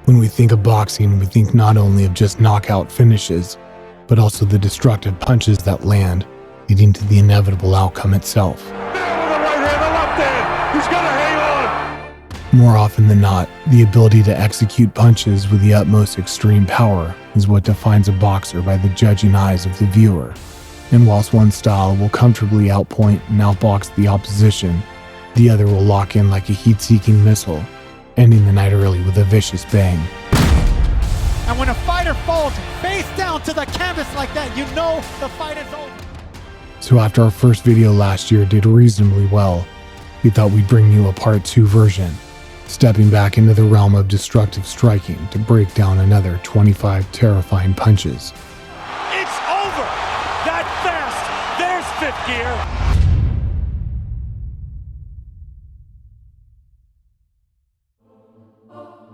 When we think of boxing, we think not only of just knockout finishes, but also the destructive punches that land, leading to the inevitable outcome itself. More often than not, the ability to execute punches with the utmost extreme power is what defines a boxer by the judging eyes of the viewer. And whilst one style will comfortably outpoint and outbox the opposition, the other will lock in like a heat-seeking missile, ending the night early with a vicious bang. And when a fighter falls face down to the canvas like that, you know the fight is over. So after our first video last year did reasonably well, we thought we'd bring you a part 2 version, stepping back into the realm of destructive striking to break down another 25 terrifying punches. It's over! That fast! There's fifth gear!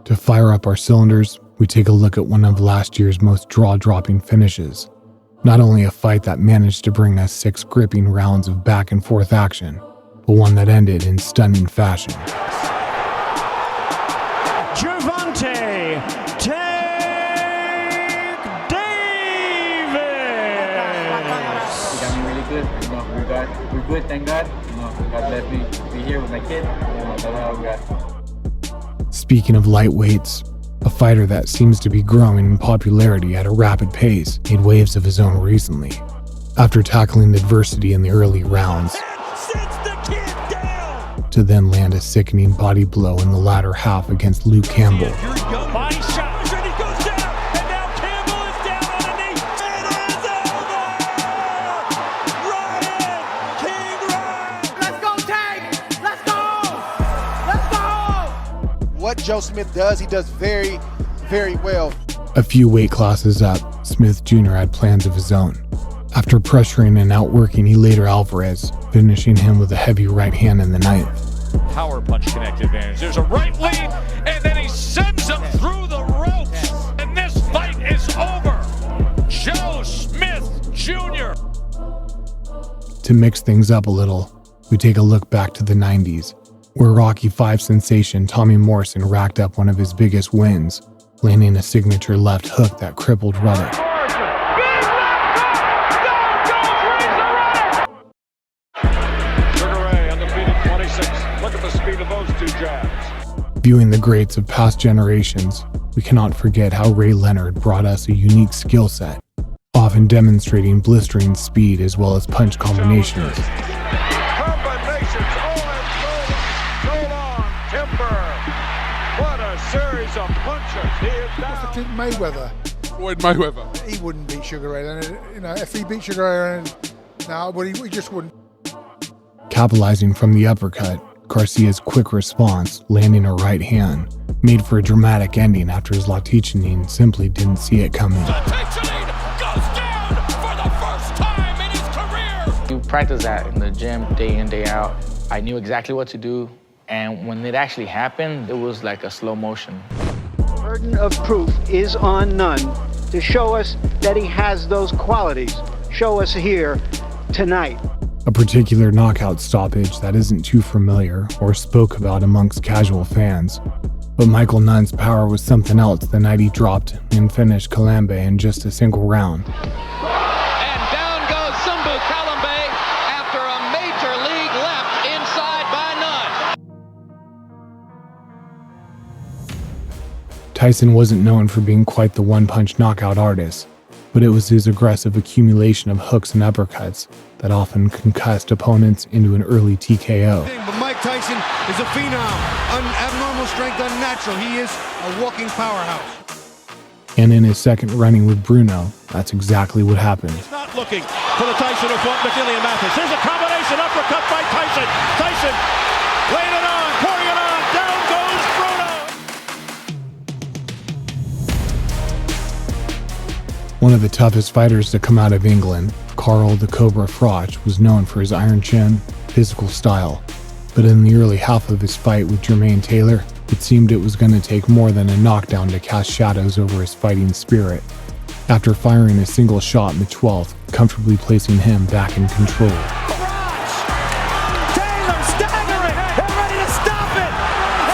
To fire up our cylinders, we take a look at one of last year's most jaw-dropping finishes. Not only a fight that managed to bring us 6 gripping rounds of back-and-forth action, but one that ended in stunning fashion. Gervonta, take Davis! He got me really good. We're good, thank God. God let me be here with my kid. That's all we got. Speaking of lightweights, a fighter that seems to be growing in popularity at a rapid pace made waves of his own recently. After tackling adversity in the early rounds, to then land a sickening body blow in the latter half against Luke Campbell. Body shot, and he goes down, and now Campbell is down on a knee. It is over! Ryan King Ryan! Let's go, Tank! Let's go! Let's go! What Joe Smith does, he does very, very well. A few weight classes up, Smith Jr. had plans of his own. After pressuring and outworking Leonard Alvarez, finishing him with a heavy right hand in the 9th. Power punch connect advantage. There's a right lead, and then he sends him through the ropes. And this fight is over. Joe Smith Jr. To mix things up a little, we take a look back to the 90s, where Rocky V sensation Tommy Morrison racked up one of his biggest wins, landing a signature left hook that crippled Ruddock. Viewing the greats of past generations, we cannot forget how Ray Leonard brought us a unique skill set, often demonstrating blistering speed as well as punch combinations. What a series of punches. He is down. I think Mayweather. Floyd Mayweather. He wouldn't beat Sugar Ray Leonard. You know, if he beat Sugar Ray Leonard, no, but he just wouldn't. Capitalizing from the uppercut, Garcia's quick response, landing a right hand, made for a dramatic ending after his Laticianin simply didn't see it coming. Laticianin goes down for the first time in his career. You practice that in the gym day in, day out. I knew exactly what to do, and when it actually happened, it was like a slow motion. Burden of proof is on Nunn to show us that he has those qualities. Show us here tonight. A particular knockout stoppage that isn't too familiar or spoke about amongst casual fans. But Michael Nunn's power was something else the night he dropped and finished Kalambe in just a single round. And down goes Sumbu Kalambe after a major league left inside by Nunn. Tyson wasn't known for being quite the one-punch knockout artist, but it was his aggressive accumulation of hooks and uppercuts that often concussed opponents into an early TKO. But Mike Tyson is a phenom, abnormal strength, unnatural. He is a walking powerhouse. And in his second running with Bruno, that's exactly what happened. He's not looking for the Tyson who fought McNeely and Mathis. There's a combination uppercut by Tyson. Tyson laying it on, pouring it on. Down goes Bruno. One of the toughest fighters to come out of England, Carl the Cobra Froch, was known for his iron chin, physical style. But in the early half of his fight with Jermain Taylor, it seemed it was going to take more than a knockdown to cast shadows over his fighting spirit. After firing a single shot in the 12th, comfortably placing him back in control. Taylor staggering, they're ready to stop it.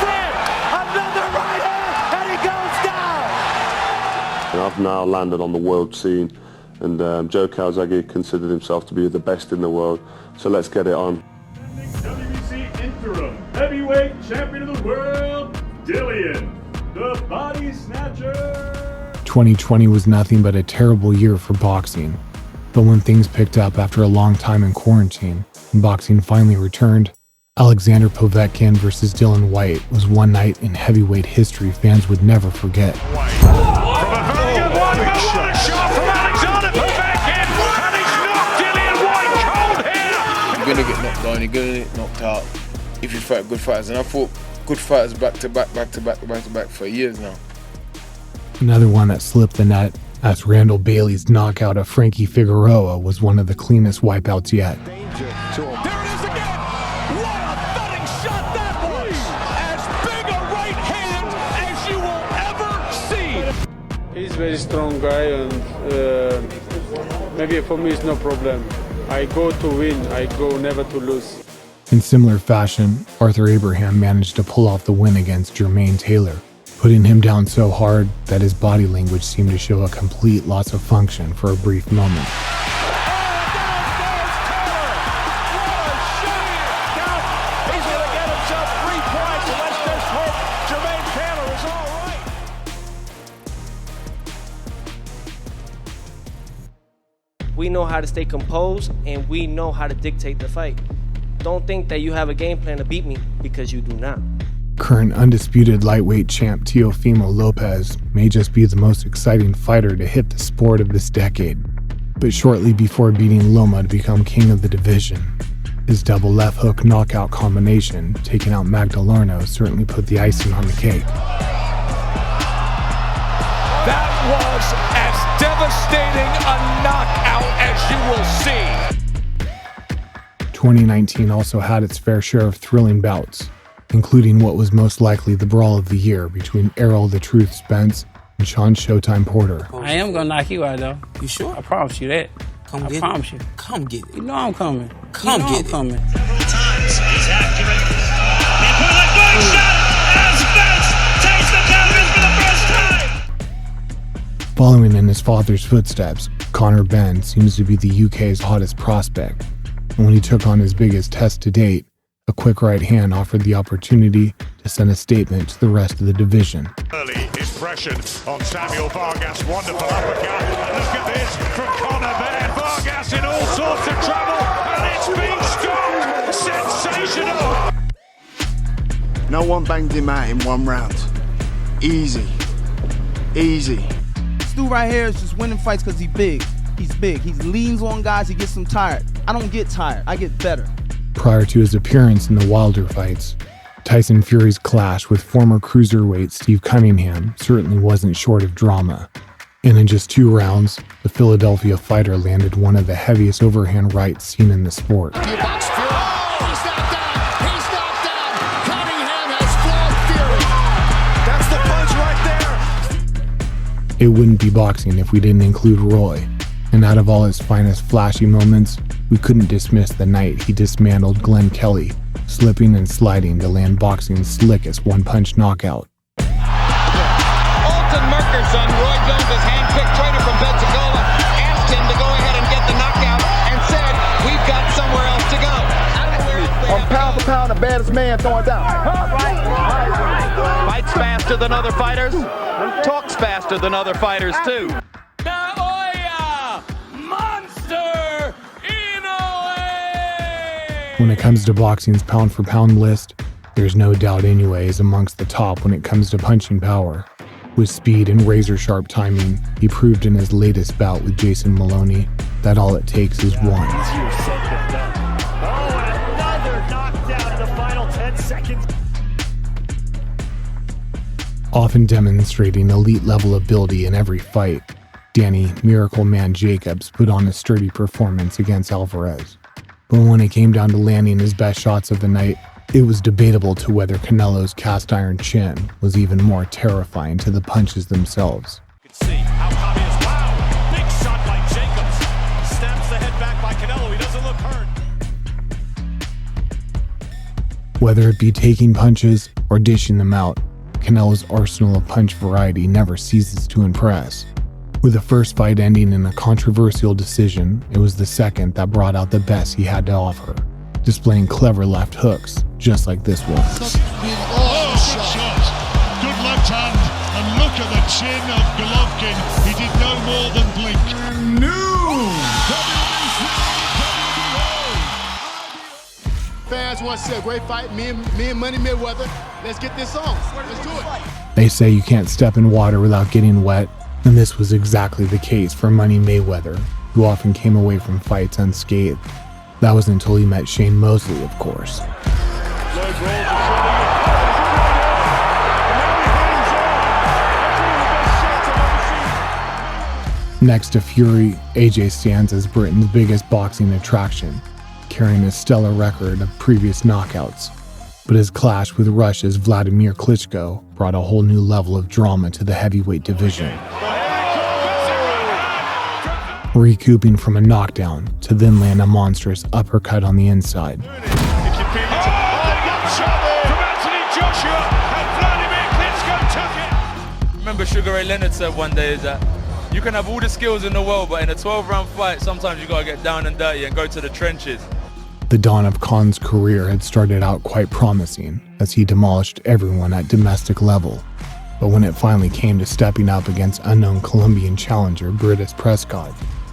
Then another right hand, and he goes down. I've now landed on the world scene, and Joe Calzaghe considered himself to be the best in the world, so let's get it on. WBC interim heavyweight champion of the world, Dillian, the Body Snatcher. 2020 was nothing but a terrible year for boxing. But when things picked up after a long time in quarantine and boxing finally returned, Alexander Povetkin versus Dillian Whyte was one night in heavyweight history fans would never forget. From a very good one, shot from Alexander Povetkin, and he's knocked Dillian Whyte cold here. You're gonna get knocked down, you're gonna get knocked out if you fight good fighters, and I fought good fighters back to back for years now. Another one that slipped the net, as Randall Bailey's knockout of Frankie Figueroa was one of the cleanest wipeouts yet. There it is again! What a thudding shot that was! As big a right hand as you will ever see! He's a very strong guy, and maybe for me it's no problem. I go to win, I go never to lose. In similar fashion, Arthur Abraham managed to pull off the win against Jermain Taylor, putting him down so hard that his body language seemed to show a complete loss of function for a brief moment. We know how to stay composed, and we know how to dictate the fight. Don't think that you have a game plan to beat me, because you do not. Current undisputed lightweight champ Teofimo Lopez may just be the most exciting fighter to hit the sport of this decade. But shortly before beating Loma to become king of the division, his double left hook knockout combination, taking out Magdalarno, certainly put the icing on the cake. That was as devastating a knockout as you will see. 2019 also had its fair share of thrilling bouts, including what was most likely the brawl of the year between Errol the Truth Spence and Sean Showtime Porter. I am gonna knock you out though. You sure? I promise you that. Come get it. I promise you. Come get it. You know I'm coming. Come get it. Coming. Several times he's accurate. He put a good shot as Spence takes the canvas for the first time. Following in his father's footsteps, Conor Benn seems to be the UK's hottest prospect. And when he took on his biggest test to date, a quick right hand offered the opportunity to send a statement to the rest of the division. Early impression on Samuel Vargas, wonderful uppercut. And look at this from Conor Benn. Vargas in all sorts of trouble, and it's being stopped. Sensational. No one banged him out in one round. Easy. Easy. This dude right here is just winning fights because he's big. He's big. He leans on guys, he gets them tired. I don't get tired, I get better. Prior to his appearance in the Wilder fights, Tyson Fury's clash with former cruiserweight Steve Cunningham certainly wasn't short of drama. And in just 2 rounds, the Philadelphia fighter landed one of the heaviest overhand rights seen in the sport. He's knocked down. He's knocked down. Cunningham has flawed Fury. That's the punch right there. It wouldn't be boxing if we didn't include Roy. And out of all his finest flashy moments, we couldn't dismiss the night he dismantled Glenn Kelly, slipping and sliding to land boxing's slickest one-punch knockout. Alton Merker's son, Roy Jones' hand-picked trainer from Pensacola, asked him to go ahead and get the knockout and said, we've got somewhere else to go. I'm pound for pound the baddest man throwing down. Fights faster than other fighters, talks faster than other fighters too. Naoya, monster, inoue. When it comes to boxing's pound-for-pound list, there's no doubt Inoue is amongst the top when it comes to punching power. With speed and razor-sharp timing, he proved in his latest bout with Jason Maloney that all it takes is one. Often demonstrating elite level ability in every fight, Danny Miracle Man Jacobs put on a sturdy performance against Alvarez. But when it came down to landing his best shots of the night, it was debatable to whether Canelo's cast iron chin was even more terrifying to the punches themselves. You can see how Javi is. Wow! Big shot by Jacobs. Snaps the head back by Canelo. He doesn't look hurt. Whether it be taking punches or dishing them out, Canelo's arsenal of punch variety never ceases to impress. With the first fight ending in a controversial decision, it was the second that brought out the best he had to offer, displaying clever left hooks, just like this one. Oh, good shot. Good left hand. And look at the chin of Golovkin. He did no more than blink. Fans want to see a great fight. Me and Money Mayweather. Let's get this on. Let's do it. They say you can't step in water without getting wet, and this was exactly the case for Money Mayweather, who often came away from fights unscathed. That was until he met Shane Mosley, of course. Next to Fury, AJ stands as Britain's biggest boxing attraction, carrying a stellar record of previous knockouts. But his clash with Russia's Vladimir Klitschko brought a whole new level of drama to the heavyweight division. Recouping from a knockdown to then land a monstrous uppercut on the inside. Remember Sugar Ray Leonard said one day is that you can have all the skills in the world, but in a 12-round fight, sometimes you gotta get down and dirty and go to the trenches. The dawn of Khan's career had started out quite promising, as he demolished everyone at domestic level. But when it finally came to stepping up against unknown Colombian challenger Britis Prescott,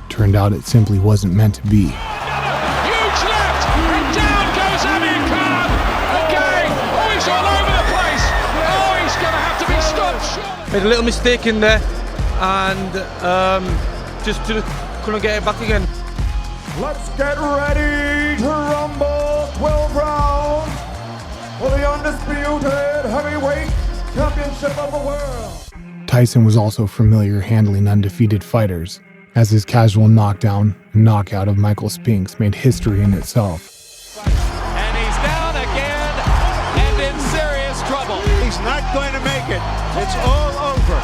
turned out it simply wasn't meant to be. Huge left, and down goes Amir Khan. Again, oh, he's all over the place. Oh, he's gonna have to be stopped. Made a little mistake in there, and just couldn't get it back again. Let's get ready to rumble. 12 rounds for the undisputed heavyweight championship of the world. Tyson was also familiar handling undefeated fighters, as his casual knockdown and knockout of Michael Spinks made history in itself. And he's down again and in serious trouble. He's not going to make it. It's all over.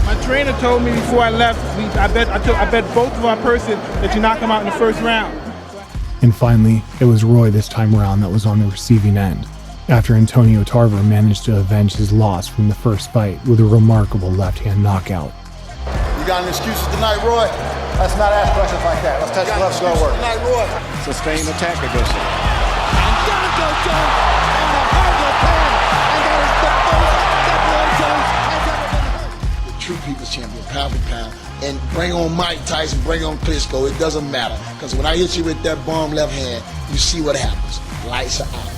My trainer told me before I left, I bet both of our person that you knock him out in the first round. And finally, it was Roy this time around that was on the receiving end, after Antonio Tarver managed to avenge his loss from the first fight with a remarkable left-hand knockout. You got any excuses tonight, Roy? Let's not ask questions like that. Let's touch the left slow work. Tonight, Roy. Sustained attack against him. And down goes Jones on a horrible plan. And that is the most that Roy Jones has ever been hurt. The true people's champion, pound for pound. And bring on Mike Tyson, bring on Klitschko. It doesn't matter. Because when I hit you with that bomb left hand, you see what happens. Lights are out.